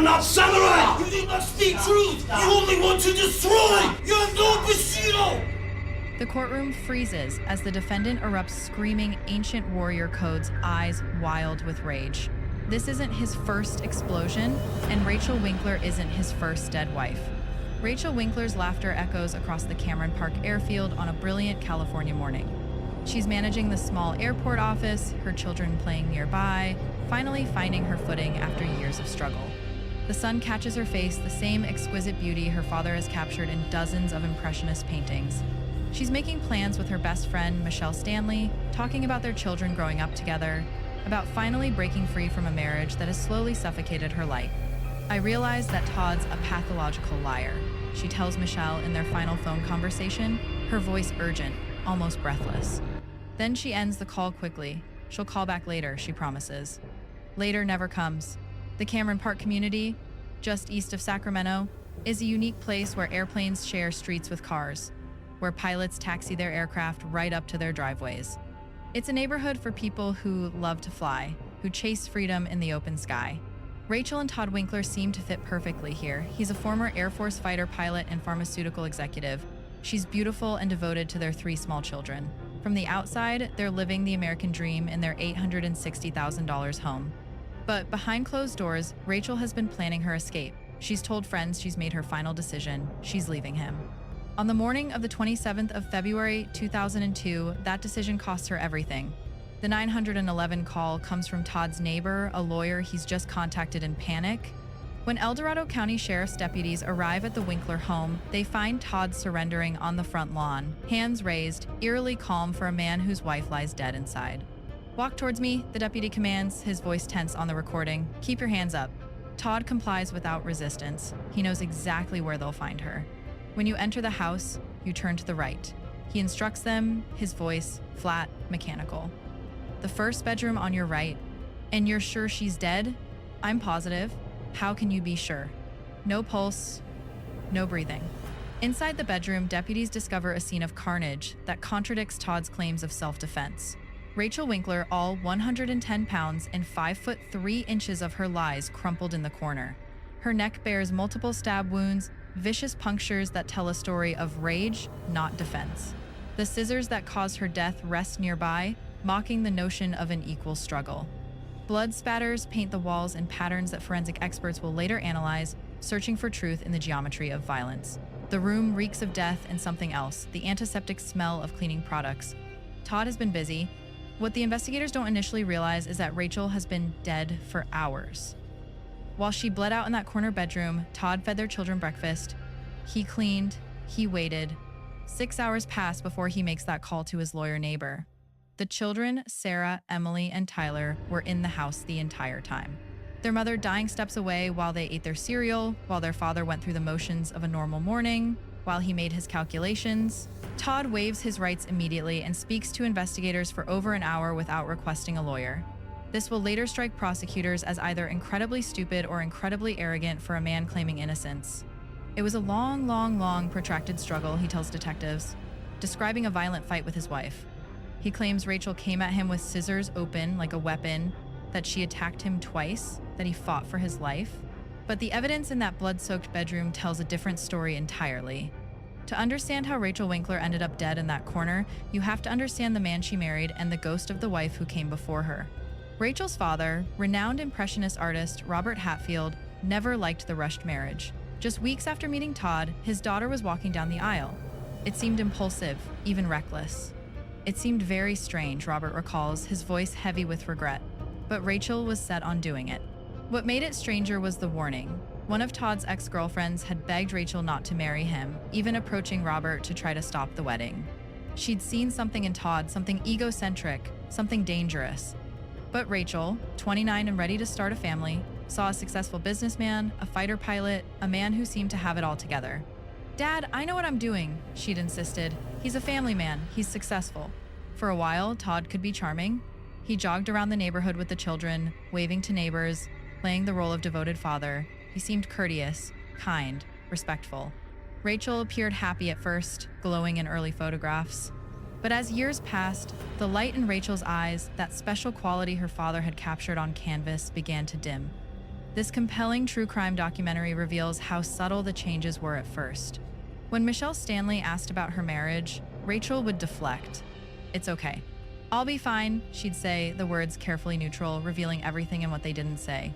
am not samurai! You do not speak truth! You only want to destroy! You're no Bushido! The courtroom freezes as the defendant erupts screaming ancient warrior codes, eyes wild with rage. This isn't his first explosion, and Rachel Winkler isn't his first dead wife. Rachel Winkler's laughter echoes across the Cameron Park airfield on a brilliant California morning. She's managing the small airport office, her children playing nearby, finally finding her footing after years of struggle. The sun catches her face, the same exquisite beauty her father has captured in dozens of impressionist paintings. She's making plans with her best friend, Michelle Stanley, talking about their children growing up together, about finally breaking free from a marriage that has slowly suffocated her light. I realize that Todd's a pathological liar, she tells Michelle in their final phone conversation, her voice urgent, almost breathless. Then she ends the call quickly. She'll call back later, she promises. Later never comes. The Cameron Park community, just east of Sacramento, is a unique place where airplanes share streets with cars, where pilots taxi their aircraft right up to their driveways. It's a neighborhood for people who love to fly, who chase freedom in the open sky. Rachel and Todd Winkler seem to fit perfectly here. He's a former Air Force fighter pilot and pharmaceutical executive. She's beautiful and devoted to their 3 small children. From the outside, they're living the American dream in their $860,000 home. But behind closed doors, Rachel has been planning her escape. She's told friends she's made her final decision. She's leaving him. On the morning of the 27th of February 2002, that decision costs her everything. The 911 call comes from Todd's neighbor, a lawyer he's just contacted in panic. When El Dorado County Sheriff's deputies arrive at the Winkler home, they find Todd surrendering on the front lawn, hands raised, eerily calm for a man whose wife lies dead inside. "Walk towards me," the deputy commands, his voice tense on the recording. "Keep your hands up." Todd complies without resistance. He knows exactly where they'll find her. "When you enter the house, you turn to the right." He instructs them, his voice flat, mechanical. "The first bedroom on your right. And you're sure she's dead?" "I'm positive." "How can you be sure?" "No pulse, no breathing." Inside the bedroom, deputies discover a scene of carnage that contradicts Todd's claims of self-defense. Rachel Winkler, all 110 pounds and 5'3" of her lies crumpled in the corner. Her neck bears multiple stab wounds, vicious punctures that tell a story of rage, not defense. The scissors that caused her death rest nearby, mocking the notion of an equal struggle. Blood spatters paint the walls in patterns that forensic experts will later analyze, searching for truth in the geometry of violence. The room reeks of death and something else, the antiseptic smell of cleaning products. Todd has been busy. What the investigators don't initially realize is that Rachel has been dead for hours. While she bled out in that corner bedroom, Todd fed their children breakfast. He cleaned, he waited. 6 hours pass before he makes that call to his lawyer neighbor. The children, Sarah, Emily, and Tyler, were in the house the entire time. Their mother dying steps away while they ate their cereal, while their father went through the motions of a normal morning, while he made his calculations. Todd waives his rights immediately and speaks to investigators for over an hour without requesting a lawyer. This will later strike prosecutors as either incredibly stupid or incredibly arrogant for a man claiming innocence. "It was a long, protracted struggle," he tells detectives, describing a violent fight with his wife. He claims Rachel came at him with scissors open like a weapon, that she attacked him twice, that he fought for his life. But the evidence in that blood-soaked bedroom tells a different story entirely. To understand how Rachel Winkler ended up dead in that corner, you have to understand the man she married and the ghost of the wife who came before her. Rachel's father, renowned impressionist artist Robert Hatfield, never liked the rushed marriage. Just weeks after meeting Todd, his daughter was walking down the aisle. It seemed impulsive, even reckless. "It seemed very strange," Robert recalls, his voice heavy with regret. But Rachel was set on doing it. What made it stranger was the warning. One of Todd's ex-girlfriends had begged Rachel not to marry him, even approaching Robert to try to stop the wedding. She'd seen something in Todd, something egocentric, something dangerous. But Rachel, 29 and ready to start a family, saw a successful businessman, a fighter pilot, a man who seemed to have it all together. "Dad, I know what I'm doing," she'd insisted. "He's a family man. He's successful." For a while, Todd could be charming. He jogged around the neighborhood with the children, waving to neighbors, playing the role of devoted father. He seemed courteous, kind, respectful. Rachel appeared happy at first, glowing in early photographs. But as years passed, the light in Rachel's eyes, that special quality her father had captured on canvas, began to dim. This compelling true crime documentary reveals how subtle the changes were at first. When Michelle Stanley asked about her marriage, Rachel would deflect. "It's okay. I'll be fine," she'd say, the words carefully neutral, revealing everything in what they didn't say.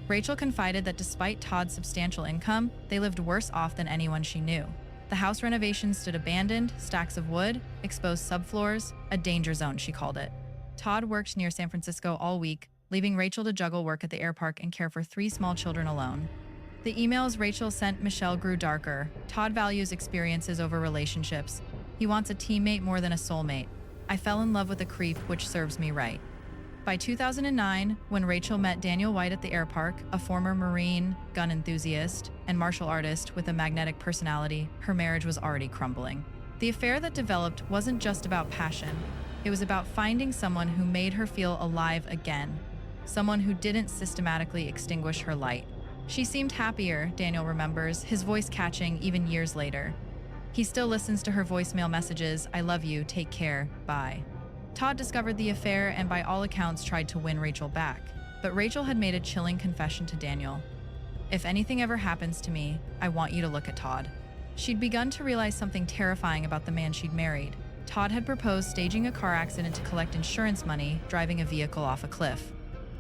Rachel confided that despite Todd's substantial income, they lived worse off than anyone she knew. The house renovations stood abandoned, stacks of wood, exposed subfloors, a danger zone, she called it. Todd worked near San Francisco all week, leaving Rachel to juggle work at the air park and care for 3 small children alone. The emails Rachel sent Michelle grew darker. Todd values experiences over relationships. He wants a teammate more than a soulmate. "I fell in love with a creep, which serves me right." By 2009, when Rachel met Daniel White at the air park, a former Marine, gun enthusiast, and martial artist with a magnetic personality, her marriage was already crumbling. The affair that developed wasn't just about passion. It was about finding someone who made her feel alive again, someone who didn't systematically extinguish her light. She seemed happier, Daniel remembers, his voice catching even years later. He still listens to her voicemail messages, "I love you, take care, bye." Todd discovered the affair and by all accounts tried to win Rachel back. But Rachel had made a chilling confession to Daniel. "If anything ever happens to me, I want you to look at Todd." She'd begun to realize something terrifying about the man she'd married. Todd had proposed staging a car accident to collect insurance money, driving a vehicle off a cliff.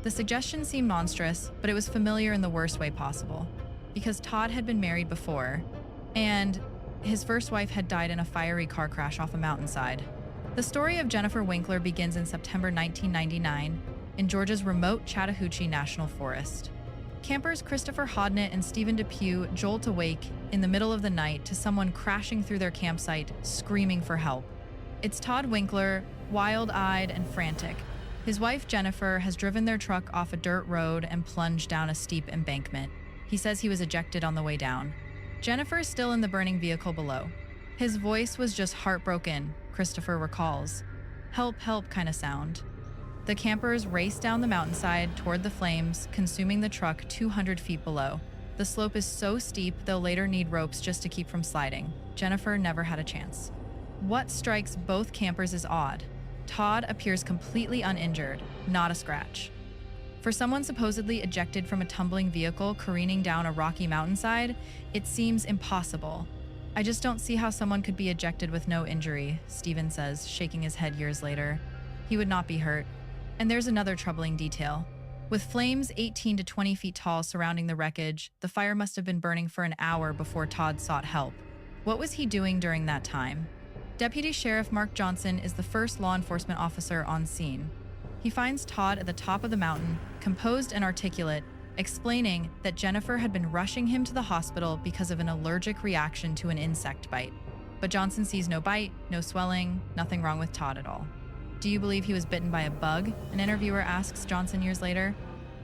The suggestion seemed monstrous, but it was familiar in the worst way possible. Because Todd had been married before, and his first wife had died in a fiery car crash off a mountainside. The story of Jennifer Winkler begins in September 1999 in Georgia's remote Chattahoochee National Forest. Campers Christopher Hodnett and Stephen Depew jolt awake in the middle of the night to someone crashing through their campsite, screaming for help. It's Todd Winkler, wild-eyed and frantic. His wife Jennifer has driven their truck off a dirt road and plunged down a steep embankment. He says he was ejected on the way down. Jennifer is still in the burning vehicle below. His voice was just heartbroken, Christopher recalls. "Help, help" kind of sound. The campers race down the mountainside toward the flames, consuming the truck 200 feet below. The slope is so steep they'll later need ropes just to keep from sliding. Jennifer never had a chance. What strikes both campers is odd. Todd appears completely uninjured, not a scratch. For someone supposedly ejected from a tumbling vehicle careening down a rocky mountainside, it seems impossible. "I just don't see how someone could be ejected with no injury," Stephen says, shaking his head years later. He would not be hurt. And there's another troubling detail. With flames 18 to 20 feet tall surrounding the wreckage, the fire must have been burning for an hour before Todd sought help. What was he doing during that time? Deputy Sheriff Mark Johnson is the first law enforcement officer on scene. He finds Todd at the top of the mountain, composed and articulate, explaining that Jennifer had been rushing him to the hospital because of an allergic reaction to an insect bite. But Johnson sees no bite, no swelling, nothing wrong with Todd at all. "Do you believe he was bitten by a bug?" an interviewer asks Johnson years later.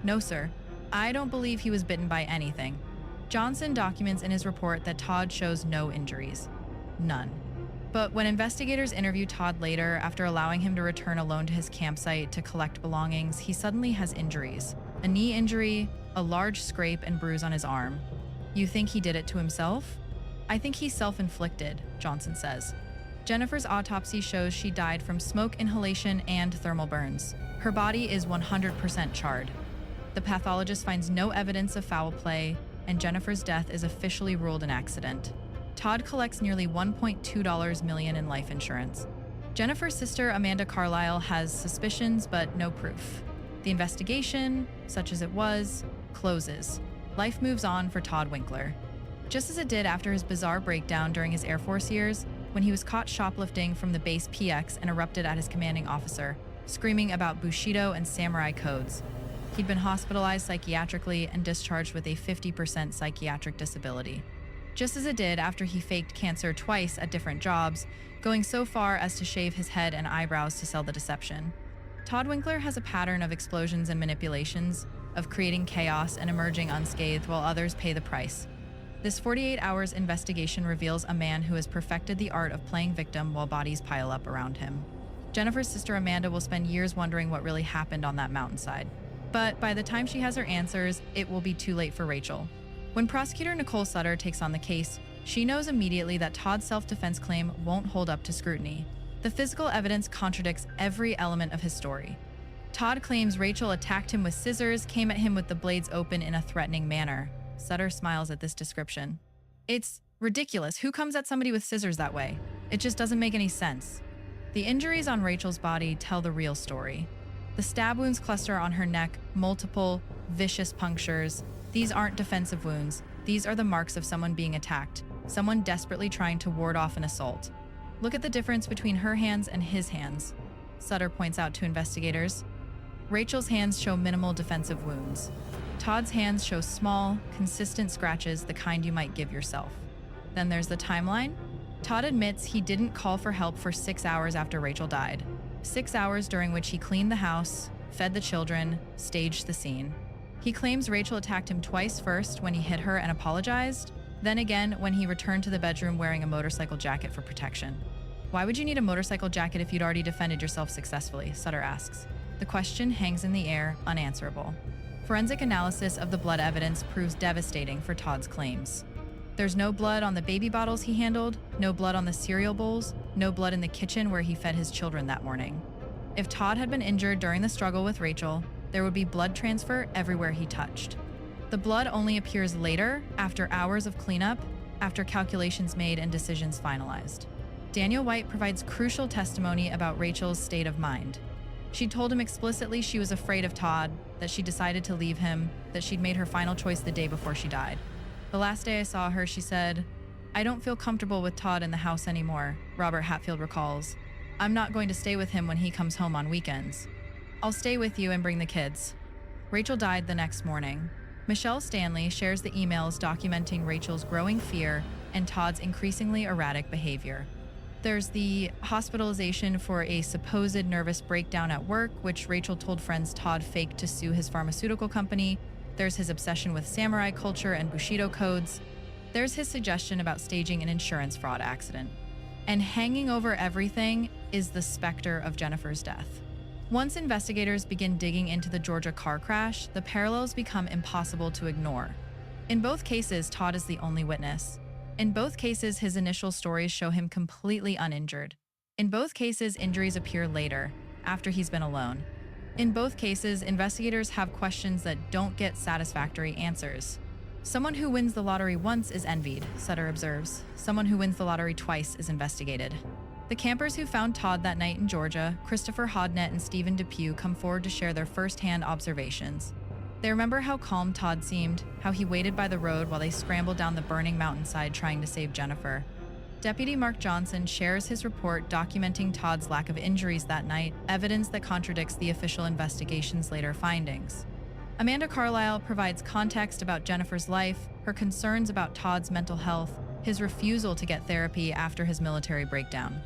"No, sir. I don't believe he was bitten by anything." Johnson documents in his report that Todd shows no injuries. None. But when investigators interview Todd later, after allowing him to return alone to his campsite to collect belongings, he suddenly has injuries. A knee injury, a large scrape and bruise on his arm. "You think he did it to himself?" "I think he's self-inflicted," Johnson says. Jennifer's autopsy shows she died from smoke inhalation and thermal burns. Her body is 100% charred. The pathologist finds no evidence of foul play, and Jennifer's death is officially ruled an accident. Todd collects nearly $1.2 million in life insurance. Jennifer's sister, Amanda Carlisle, has suspicions but no proof. The investigation, such as it was, closes. Life moves on for Todd Winkler. Just as it did after his bizarre breakdown during his Air Force years, when he was caught shoplifting from the base PX and erupted at his commanding officer, screaming about Bushido and samurai codes. He'd been hospitalized psychiatrically and discharged with a 50% psychiatric disability. Just as it did after he faked cancer twice at different jobs, going so far as to shave his head and eyebrows to sell the deception. Todd Winkler has a pattern of explosions and manipulations, of creating chaos and emerging unscathed while others pay the price. This 48 hours investigation reveals a man who has perfected the art of playing victim while bodies pile up around him. Jennifer's sister Amanda will spend years wondering what really happened on that mountainside. But by the time she has her answers, it will be too late for Rachel. When prosecutor Nicole Sutter takes on the case, she knows immediately that Todd's self-defense claim won't hold up to scrutiny. The physical evidence contradicts every element of his story. Todd claims Rachel attacked him with scissors, came at him with the blades open in a threatening manner. Sutter smiles at this description. It's ridiculous. Who comes at somebody with scissors that way? It just doesn't make any sense. The injuries on Rachel's body tell the real story. The stab wounds cluster on her neck, multiple, vicious punctures. These aren't defensive wounds. These are the marks of someone being attacked, someone desperately trying to ward off an assault. Look at the difference between her hands and his hands, Sutter points out to investigators. Rachel's hands show minimal defensive wounds. Todd's hands show small, consistent scratches, the kind you might give yourself. Then there's the timeline. Todd admits he didn't call for help for 6 hours after Rachel died. 6 hours during which he cleaned the house, fed the children, staged the scene. He claims Rachel attacked him twice, first when he hit her and apologized, then again when he returned to the bedroom wearing a motorcycle jacket for protection. Why would you need a motorcycle jacket if you'd already defended yourself successfully? Sutter asks. The question hangs in the air, unanswerable. Forensic analysis of the blood evidence proves devastating for Todd's claims. There's no blood on the baby bottles he handled, no blood on the cereal bowls, no blood in the kitchen where he fed his children that morning. If Todd had been injured during the struggle with Rachel, there would be blood transfer everywhere he touched. The blood only appears later, after hours of cleanup, after calculations made and decisions finalized. Daniel White provides crucial testimony about Rachel's state of mind. She told him explicitly she was afraid of Todd, that she decided to leave him, that she'd made her final choice the day before she died. The last day I saw her, she said, "I don't feel comfortable with Todd in the house anymore," Robert Hatfield recalls. "I'm not going to stay with him when he comes home on weekends. I'll stay with you and bring the kids." Rachel died the next morning. Michelle Stanley shares the emails documenting Rachel's growing fear and Todd's increasingly erratic behavior. There's the hospitalization for a supposed nervous breakdown at work, which Rachel told friends Todd faked to sue his pharmaceutical company. There's his obsession with samurai culture and Bushido codes. There's his suggestion about staging an insurance fraud accident. And hanging over everything is the specter of Jennifer's death. Once investigators begin digging into the Georgia car crash, the parallels become impossible to ignore. In both cases, Todd is the only witness. In both cases, his initial stories show him completely uninjured. In both cases, injuries appear later, after he's been alone. In both cases, investigators have questions that don't get satisfactory answers. Someone who wins the lottery once is envied, Sutter observes. Someone who wins the lottery twice is investigated. The campers who found Todd that night in Georgia, Christopher Hodnett and Stephen Depew, come forward to share their first-hand observations. They remember how calm Todd seemed, how he waited by the road while they scrambled down the burning mountainside trying to save Jennifer. Deputy Mark Johnson shares his report documenting Todd's lack of injuries that night, evidence that contradicts the official investigation's later findings. Amanda Carlisle provides context about Jennifer's life, her concerns about Todd's mental health, his refusal to get therapy after his military breakdown.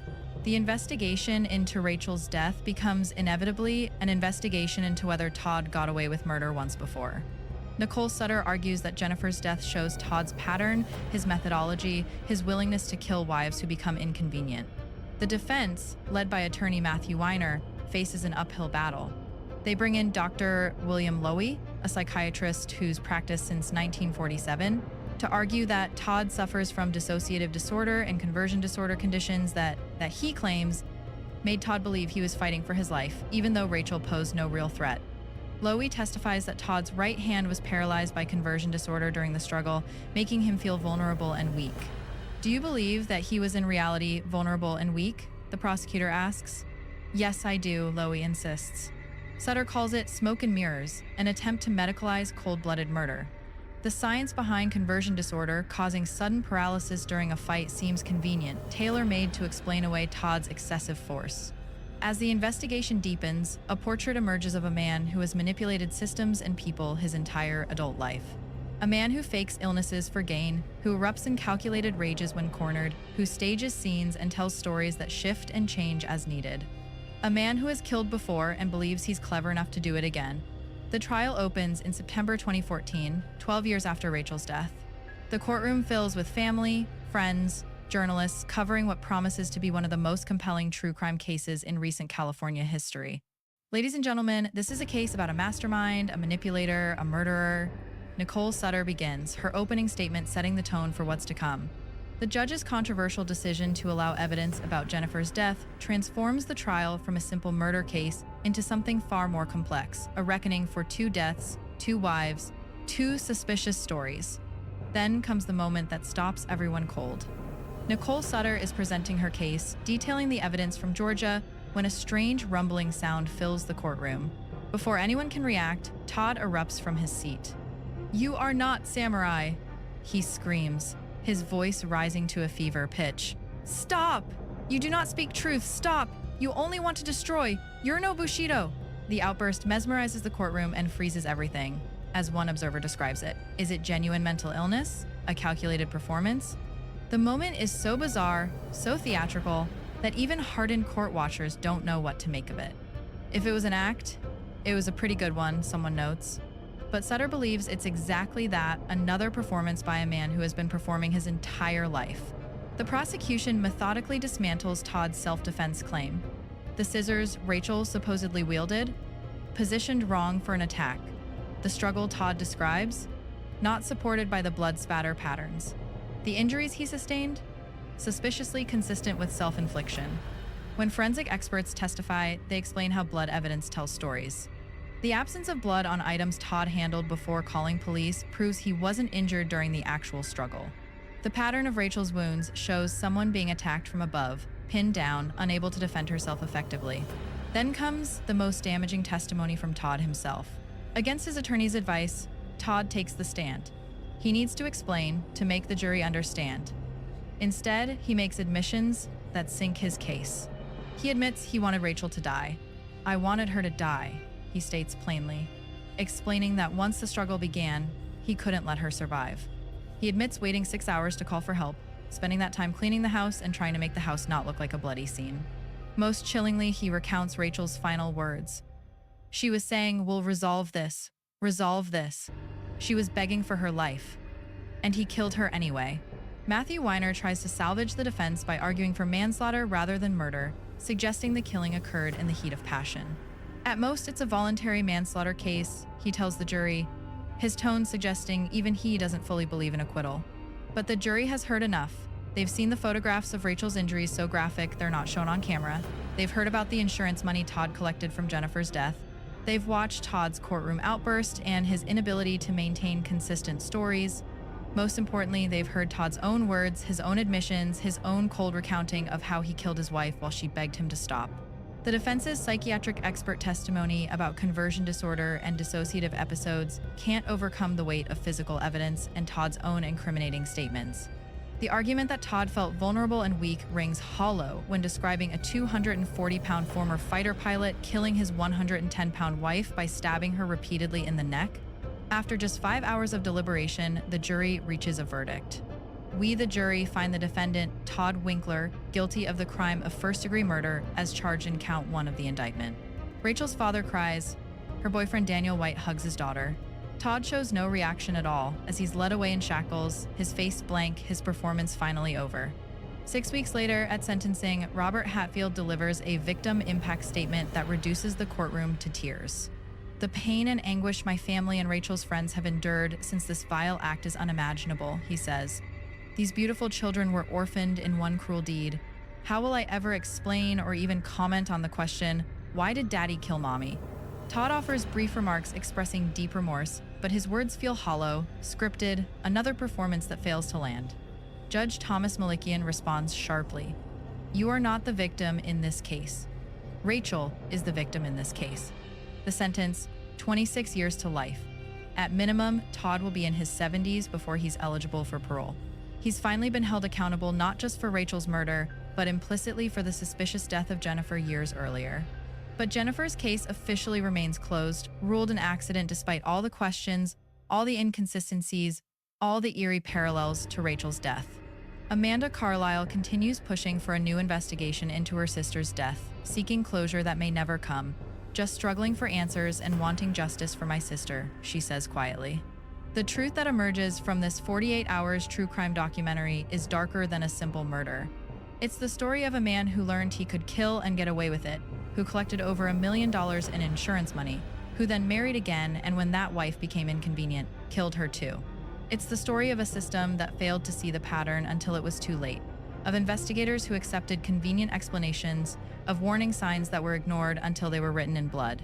The investigation into Rachel's death becomes inevitably an investigation into whether Todd got away with murder once before. Nicole Sutter argues that Jennifer's death shows Todd's pattern, his methodology, his willingness to kill wives who become inconvenient. The defense, led by attorney Matthew Weiner, faces an uphill battle. They bring in Dr. William Lowy, a psychiatrist who's practiced since 1947, to argue that Todd suffers from dissociative disorder and conversion disorder conditions that he claims made Todd believe he was fighting for his life, even though Rachel posed no real threat. Lowy testifies that Todd's right hand was paralyzed by conversion disorder during the struggle, making him feel vulnerable and weak. "Do you believe that he was in reality vulnerable and weak?" the prosecutor asks. "Yes, I do," Lowy insists. Sutter calls it smoke and mirrors, an attempt to medicalize cold-blooded murder. The science behind conversion disorder causing sudden paralysis during a fight seems convenient, tailor-made to explain away Todd's excessive force. As the investigation deepens, a portrait emerges of a man who has manipulated systems and people his entire adult life. A man who fakes illnesses for gain, who erupts in calculated rages when cornered, who stages scenes and tells stories that shift and change as needed. A man who has killed before and believes he's clever enough to do it again. The trial opens in September 2014, 12 years after Rachel's death. The courtroom fills with family, friends, journalists covering what promises to be one of the most compelling true crime cases in recent California history. Ladies and gentlemen, this is a case about a mastermind, a manipulator, a murderer. Nicole Sutter begins, her opening statement setting the tone for what's to come. The judge's controversial decision to allow evidence about Jennifer's death transforms the trial from a simple murder case into something far more complex, a reckoning for 2 deaths, 2 wives, 2 suspicious stories. Then comes the moment that stops everyone cold. Nicole Sutter is presenting her case, detailing the evidence from Georgia, when a strange rumbling sound fills the courtroom. Before anyone can react, Todd erupts from his seat. "You are not samurai!" he screams, his voice rising to a fever pitch. "Stop! You do not speak truth! Stop! You only want to destroy! You're no Bushido!" The outburst mesmerizes the courtroom and freezes everything. As one observer describes it, is it genuine mental illness? A calculated performance? The moment is so bizarre, so theatrical, that even hardened court watchers don't know what to make of it. If it was an act, it was a pretty good one, someone notes. But Sutter believes it's exactly that, another performance by a man who has been performing his entire life. The prosecution methodically dismantles Todd's self-defense claim. The scissors Rachel supposedly wielded, positioned wrong for an attack. The struggle Todd describes, not supported by the blood spatter patterns. The injuries he sustained, suspiciously consistent with self-infliction. When forensic experts testify, they explain how blood evidence tells stories. The absence of blood on items Todd handled before calling police proves he wasn't injured during the actual struggle. The pattern of Rachel's wounds shows someone being attacked from above, pinned down, unable to defend herself effectively. Then comes the most damaging testimony from Todd himself. Against his attorney's advice, Todd takes the stand. He needs to explain, to make the jury understand. Instead, he makes admissions that sink his case. He admits he wanted Rachel to die. "I wanted her to die," he states plainly, explaining that once the struggle began, he couldn't let her survive. He admits waiting 6 hours to call for help, spending that time cleaning the house and trying to make the house not look like a bloody scene. Most chillingly, he recounts Rachel's final words. She was saying, "We'll resolve this, resolve this." She was begging for her life. And he killed her anyway. Matthew Weiner tries to salvage the defense by arguing for manslaughter rather than murder, suggesting the killing occurred in the heat of passion. At most, it's a voluntary manslaughter case, he tells the jury, his tone suggesting even he doesn't fully believe in acquittal. But the jury has heard enough. They've seen the photographs of Rachel's injuries so graphic they're not shown on camera. They've heard about the insurance money Todd collected from Jennifer's death. They've watched Todd's courtroom outburst and his inability to maintain consistent stories. Most importantly, they've heard Todd's own words, his own admissions, his own cold recounting of how he killed his wife while she begged him to stop. The defense's psychiatric expert testimony about conversion disorder and dissociative episodes can't overcome the weight of physical evidence and Todd's own incriminating statements. The argument that Todd felt vulnerable and weak rings hollow when describing a 240-pound former fighter pilot killing his 110-pound wife by stabbing her repeatedly in the neck. After just 5 hours of deliberation, the jury reaches a verdict. We, the jury, find the defendant, Todd Winkler, guilty of the crime of first-degree murder as charged in count 1 of the indictment. Rachel's father cries. Her boyfriend Daniel White hugs his daughter. Todd shows no reaction at all as he's led away in shackles, his face blank, his performance finally over. 6 weeks later, at sentencing, Robert Hatfield delivers a victim impact statement that reduces the courtroom to tears. "The pain and anguish my family and Rachel's friends have endured since this vile act is unimaginable," he says. "These beautiful children were orphaned in one cruel deed. How will I ever explain or even comment on the question, why did Daddy kill Mommy?" Todd offers brief remarks expressing deep remorse, but his words feel hollow, scripted, another performance that fails to land. Judge Thomas Malikian responds sharply. "You are not the victim in this case. Rachel is the victim in this case." The sentence, 26 years to life. At minimum, Todd will be in his 70s before he's eligible for parole. He's finally been held accountable not just for Rachel's murder, but implicitly for the suspicious death of Jennifer years earlier. But Jennifer's case officially remains closed, ruled an accident despite all the questions, all the inconsistencies, all the eerie parallels to Rachel's death. Amanda Carlisle continues pushing for a new investigation into her sister's death, seeking closure that may never come. "Just struggling for answers and wanting justice for my sister," she says quietly. The truth that emerges from this 48 hours true crime documentary is darker than a simple murder. It's the story of a man who learned he could kill and get away with it, who collected over $1 million in insurance money, who then married again and when that wife became inconvenient, killed her too. It's the story of a system that failed to see the pattern until it was too late, of investigators who accepted convenient explanations, of warning signs that were ignored until they were written in blood.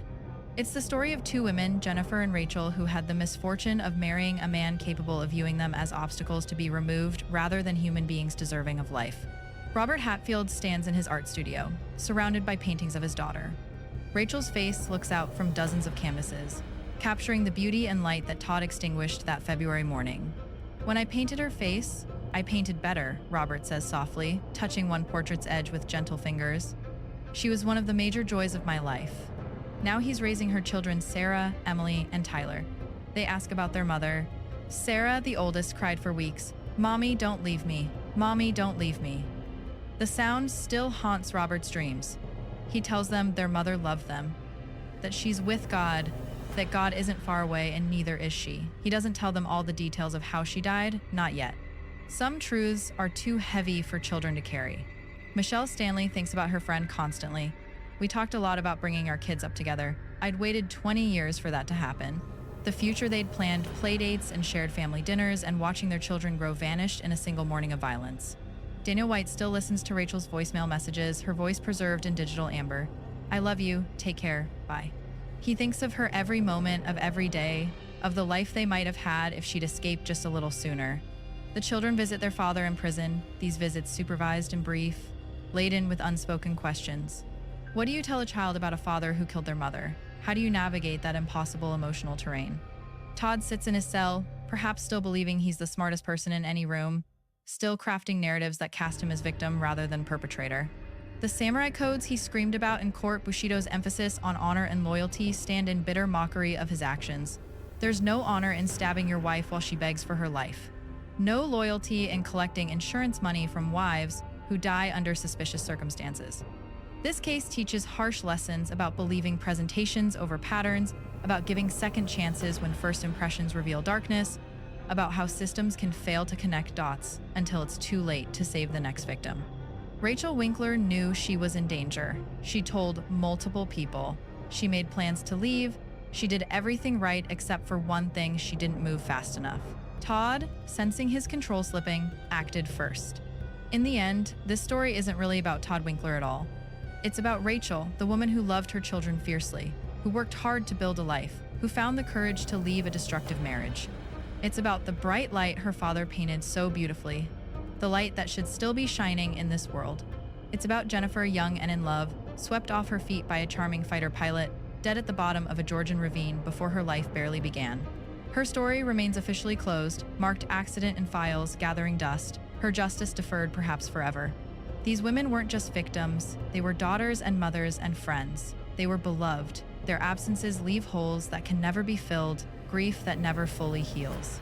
It's the story of two women, Jennifer and Rachel, who had the misfortune of marrying a man capable of viewing them as obstacles to be removed rather than human beings deserving of life. Robert Hatfield stands in his art studio, surrounded by paintings of his daughter. Rachel's face looks out from dozens of canvases, capturing the beauty and light that Todd extinguished that February morning. "When I painted her face, I painted better," Robert says softly, touching one portrait's edge with gentle fingers. "She was one of the major joys of my life." Now he's raising her children, Sarah, Emily, and Tyler. They ask about their mother. Sarah, the oldest, cried for weeks, "Mommy, don't leave me. Mommy, don't leave me." The sound still haunts Robert's dreams. He tells them their mother loved them, that she's with God, that God isn't far away and neither is she. He doesn't tell them all the details of how she died, not yet. Some truths are too heavy for children to carry. Michelle Stanley thinks about her friend constantly. "We talked a lot about bringing our kids up together. I'd waited 20 years for that to happen." The future they'd planned, play dates and shared family dinners, and watching their children grow vanished in a single morning of violence. Daniel White still listens to Rachel's voicemail messages, her voice preserved in digital amber. "I love you, take care, bye." He thinks of her every moment of every day, of the life they might have had if she'd escaped just a little sooner. The children visit their father in prison, these visits supervised and brief, laden with unspoken questions. What do you tell a child about a father who killed their mother? How do you navigate that impossible emotional terrain? Todd sits in his cell, perhaps still believing he's the smartest person in any room, still crafting narratives that cast him as victim rather than perpetrator. The samurai codes he screamed about in court, Bushido's emphasis on honor and loyalty, stand in bitter mockery of his actions. There's no honor in stabbing your wife while she begs for her life. No loyalty in collecting insurance money from wives who die under suspicious circumstances. This case teaches harsh lessons about believing presentations over patterns, about giving second chances when first impressions reveal darkness, about how systems can fail to connect dots until it's too late to save the next victim. Rachel Winkler knew she was in danger. She told multiple people. She made plans to leave. She did everything right except for one thing: she didn't move fast enough. Todd, sensing his control slipping, acted first. In the end, this story isn't really about Todd Winkler at all. It's about Rachel, the woman who loved her children fiercely, who worked hard to build a life, who found the courage to leave a destructive marriage. It's about the bright light her father painted so beautifully, the light that should still be shining in this world. It's about Jennifer, young and in love, swept off her feet by a charming fighter pilot, dead at the bottom of a Georgian ravine before her life barely began. Her story remains officially closed, marked accident in files, gathering dust, her justice deferred perhaps forever. These women weren't just victims, they were daughters and mothers and friends. They were beloved. Their absences leave holes that can never be filled, grief that never fully heals.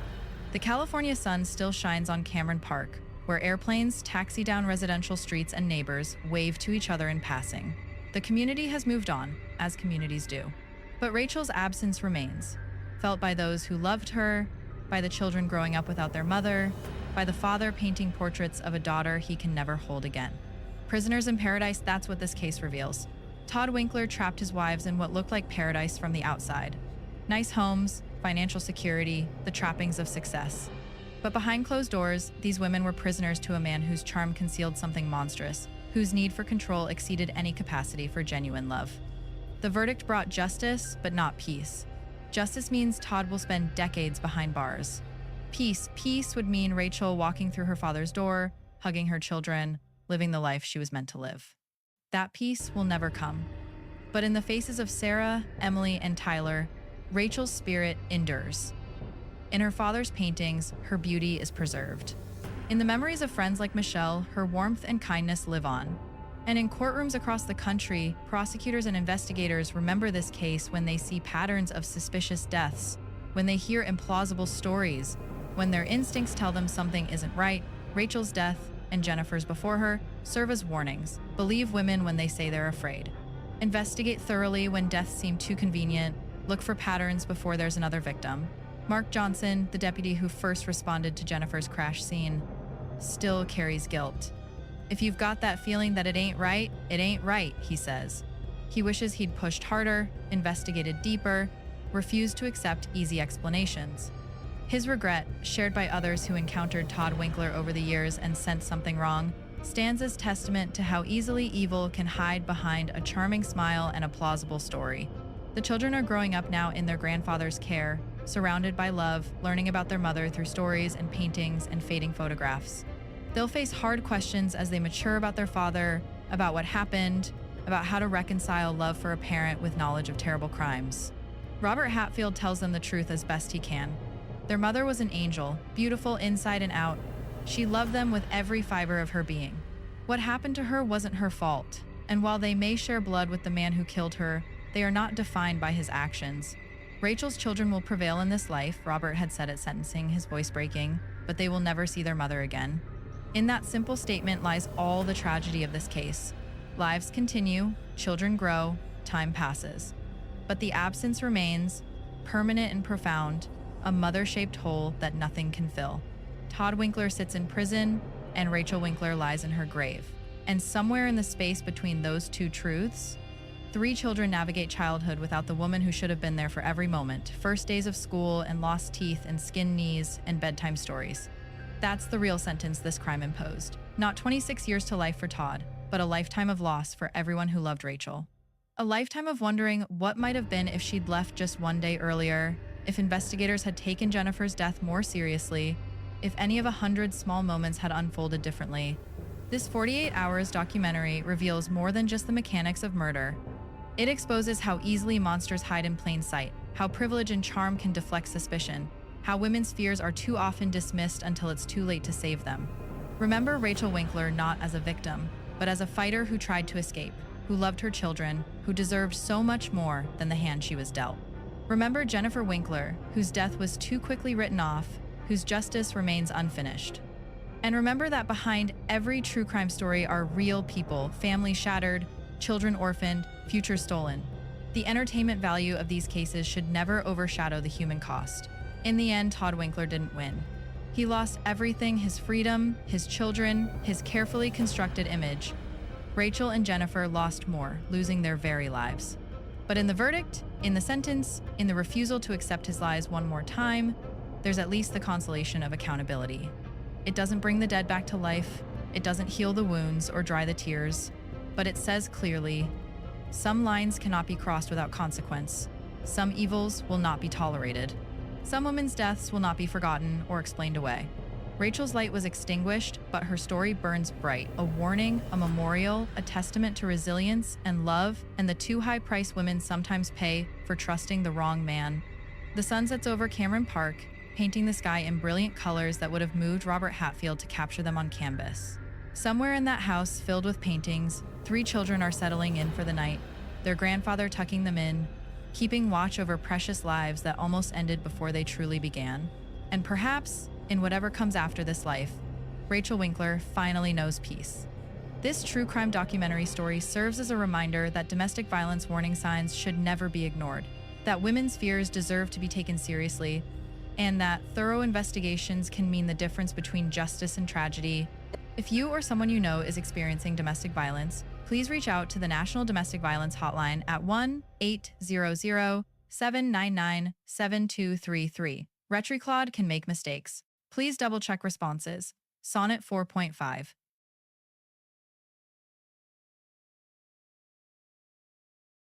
The California sun still shines on Cameron Park, where airplanes taxi down residential streets and neighbors wave to each other in passing. The community has moved on, as communities do. But Rachel's absence remains, felt by those who loved her, by the children growing up without their mother, by the father painting portraits of a daughter he can never hold again. Prisoners in paradise, that's what this case reveals. Todd Winkler trapped his wives in what looked like paradise from the outside. Nice homes, financial security, the trappings of success. But behind closed doors, these women were prisoners to a man whose charm concealed something monstrous, whose need for control exceeded any capacity for genuine love. The verdict brought justice, but not peace. Justice means Todd will spend decades behind bars. Peace would mean Rachel walking through her father's door, hugging her children, living the life she was meant to live. That peace will never come. But in the faces of Sarah, Emily, and Tyler, Rachel's spirit endures. In her father's paintings, her beauty is preserved. In the memories of friends like Michelle, her warmth and kindness live on. And in courtrooms across the country, prosecutors and investigators remember this case when they see patterns of suspicious deaths, when they hear implausible stories, when their instincts tell them something isn't right. Rachel's death, and Jennifer's before her, serve as warnings. Believe women when they say they're afraid. Investigate thoroughly when deaths seem too convenient. Look for patterns before there's another victim. Mark Johnson, the deputy who first responded to Jennifer's crash scene, still carries guilt. If you've got that feeling that it ain't right, he says. He wishes he'd pushed harder, investigated deeper, refused to accept easy explanations. His regret, shared by others who encountered Todd Winkler over the years and sensed something wrong, stands as testament to how easily evil can hide behind a charming smile and a plausible story. The children are growing up now in their grandfather's care, surrounded by love, learning about their mother through stories and paintings and fading photographs. They'll face hard questions as they mature about their father, about what happened, about how to reconcile love for a parent with knowledge of terrible crimes. Robert Hatfield tells them the truth as best he can. Their mother was an angel, beautiful inside and out. She loved them with every fiber of her being. What happened to her wasn't her fault, and while they may share blood with the man who killed her, they are not defined by his actions. Rachel's children will prevail in this life, Robert had said at sentencing, his voice breaking, but they will never see their mother again. In that simple statement lies all the tragedy of this case. Lives continue, children grow, time passes. But the absence remains, permanent and profound, a mother-shaped hole that nothing can fill. Todd Winkler sits in prison, and Rachel Winkler lies in her grave. And somewhere in the space between those two truths, 3 children navigate childhood without the woman who should have been there for every moment. First days of school and lost teeth and skinned knees and bedtime stories. That's the real sentence this crime imposed. Not 26 years to life for Todd, but a lifetime of loss for everyone who loved Rachel. A lifetime of wondering what might have been if she'd left just one day earlier, if investigators had taken Jennifer's death more seriously, if any of 100 small moments had unfolded differently. This 48 hours documentary reveals more than just the mechanics of murder. It exposes how easily monsters hide in plain sight, how privilege and charm can deflect suspicion, how women's fears are too often dismissed until it's too late to save them. Remember Rachel Winkler not as a victim, but as a fighter who tried to escape, who loved her children, who deserved so much more than the hand she was dealt. Remember Jennifer Winkler, whose death was too quickly written off, whose justice remains unfinished. And remember that behind every true crime story are real people, families shattered, children orphaned, futures stolen. The entertainment value of these cases should never overshadow the human cost. In the end, Todd Winkler didn't win. He lost everything: his freedom, his children, his carefully constructed image. Rachel and Jennifer lost more, losing their very lives. But in the verdict, in the sentence, in the refusal to accept his lies one more time, there's at least the consolation of accountability. It doesn't bring the dead back to life, it doesn't heal the wounds or dry the tears, but it says clearly, some lines cannot be crossed without consequence. Some evils will not be tolerated. Some women's deaths will not be forgotten or explained away. Rachel's light was extinguished, but her story burns bright, a warning, a memorial, a testament to resilience and love, and the too high price women sometimes pay for trusting the wrong man. The sun sets over Cameron Park, painting the sky in brilliant colors that would have moved Robert Hatfield to capture them on canvas. Somewhere in that house filled with paintings, 3 children are settling in for the night, their grandfather tucking them in, keeping watch over precious lives that almost ended before they truly began. And perhaps, in whatever comes after this life, Rachel Winkler finally knows peace. This true crime documentary story serves as a reminder that domestic violence warning signs should never be ignored, that women's fears deserve to be taken seriously, and that thorough investigations can mean the difference between justice and tragedy. If you or someone you know is experiencing domestic violence, please reach out to the National Domestic Violence Hotline at 1-800-799-7233. Retriclod can make mistakes. Please double-check responses. Sonnet 4.5.